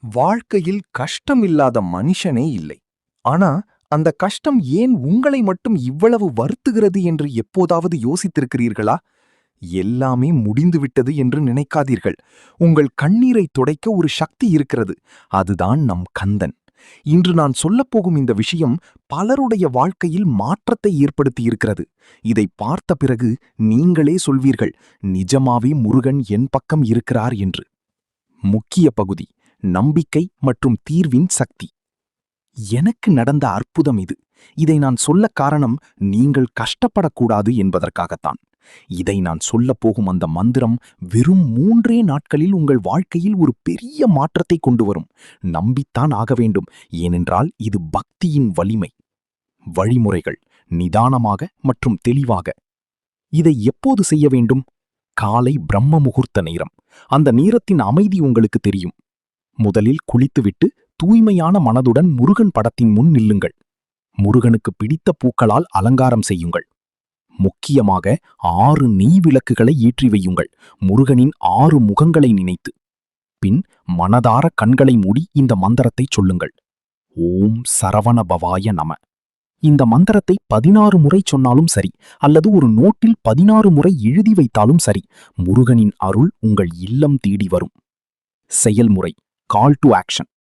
வாழ்க்கையில் கஷ்டம் இல்லாத மனுஷனே இல்லை. ஆனா, அந்த கஷ்டம் ஏன் உங்களை மட்டும் இவ்வளவு வருத்துகிறது என்று எப்போதாவது யோசித்திருக்கிறீர்களா? எல்லாமே முடிந்துவிட்டது என்று நினைக்காதீர்கள். உங்கள் கண்ணீரை துடைக்க ஒரு சக்தி இருக்கிறது. அதுதான் நம் கந்தன். இன்று நான் சொல்லப்போகும் இந்த விஷயம் பலருடைய வாழ்க்கையில் மாற்றத்தை ஏற்படுத்தியிருக்கிறது. இதை பார்த்த பிறகு நீங்களே சொல்வீர்கள், நிஜமாவே முருகன் என் பக்கம் இருக்கிறார் என்று. முக்கிய பகுதி: நம்பிக்கை மற்றும் தீர்வின் சக்தி. எனக்கு நடந்த அற்புதம் இது. இதை நான் சொல்ல காரணம், நீங்கள் கஷ்டப்படக்கூடாது என்பதற்காகத்தான். இதை நான் சொல்லப் போகும் அந்த மந்திரம் வெறும் 3 நாட்களில் உங்கள் வாழ்க்கையில் ஒரு பெரிய மாற்றத்தை கொண்டு வரும். நம்பித்தான் ஆக வேண்டும், ஏனென்றால் இது பக்தியின் வலிமை. வழிமுறைகள்: நிதானமாக மற்றும் தெளிவாக. இதை எப்போது செய்ய வேண்டும்? காலை பிரம்ம முகூர்த்த நேரம். அந்த நேரத்தின் அமைதி உங்களுக்கு தெரியும். முதலில் குளித்துவிட்டு தூய்மையான மனதுடன் முருகன் படத்தின் முன் நில்லுங்கள். முருகனுக்கு பிடித்த பூக்களால் அலங்காரம் செய்யுங்கள். முக்கியமாக 6 நெய் விளக்குகளை ஏற்றி வையுங்கள், முருகனின் 6 முகங்களை நினைத்து. பின் மனதார கண்களை மூடி இந்த மந்திரத்தை சொல்லுங்கள்: ஓம் சரவண பவாய நம. இந்த மந்திரத்தை 16 முறை சொன்னாலும் சரி, அல்லது ஒரு நோட்டில் 16 முறை எழுதி வைத்தாலும் சரி. முருகனின் அருள் உங்கள் இல்லம் தேடி வரும். செயல்முறை: கால் டு ஆக்ஷன்.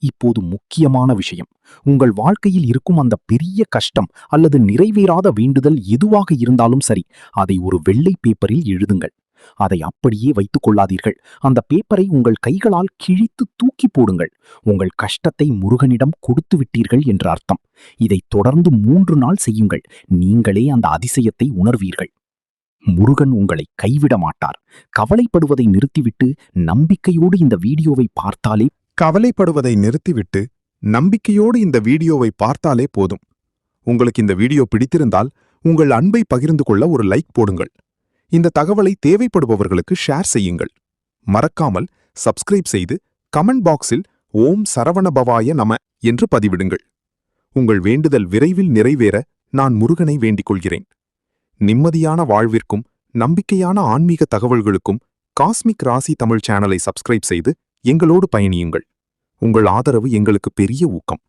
இப்போது முக்கியமான விஷயம்: உங்கள் வாழ்க்கையில் இருக்கும் அந்த பெரிய கஷ்டம் அல்லது நிறைவேறாத வேண்டுதல் எதுவாக இருந்தாலும் சரி, அதை ஒரு வெள்ளை பேப்பரில் எழுதுங்கள். அதை அப்படியே வைத்துக் கொள்ளாதீர்கள். அந்த பேப்பரை உங்கள் கைகளால் கிழித்து தூக்கி போடுங்கள். உங்கள் கஷ்டத்தை முருகனிடம் கொடுத்து விட்டீர்கள் என்று அர்த்தம். இதை தொடர்ந்து 3 நாள் செய்யுங்கள். நீங்களே அந்த அதிசயத்தை உணர்வீர்கள். முருகன் உங்களை கைவிட மாட்டார். கவலைப்படுவதை நிறுத்திவிட்டு நம்பிக்கையோடு இந்த வீடியோவை பார்த்தாலே போதும். உங்களுக்கு இந்த வீடியோ பிடித்திருந்தால் உங்கள் அன்பை பகிர்ந்து கொள்ள ஒரு லைக் போடுங்கள். இந்த தகவலை தேவைப்படுபவர்களுக்கு ஷேர் செய்யுங்கள். மறக்காமல் சப்ஸ்கிரைப் செய்து கமெண்ட் பாக்ஸில் ஓம் சரவண பவாய நம என்று பதிவிடுங்கள். உங்கள் வேண்டுதல் விரைவில் நிறைவேற நான் முருகனை வேண்டிக் கொள்கிறேன். நிம்மதியான வாழ்விற்கும் நம்பிக்கையான ஆன்மீக தகவல்களுக்கும் காஸ்மிக் ராசி தமிழ் சேனலை சப்ஸ்கிரைப் செய்து எங்களோடு பயணியுங்கள். உங்கள் ஆதரவு எங்களுக்கு பெரிய ஊக்கம்.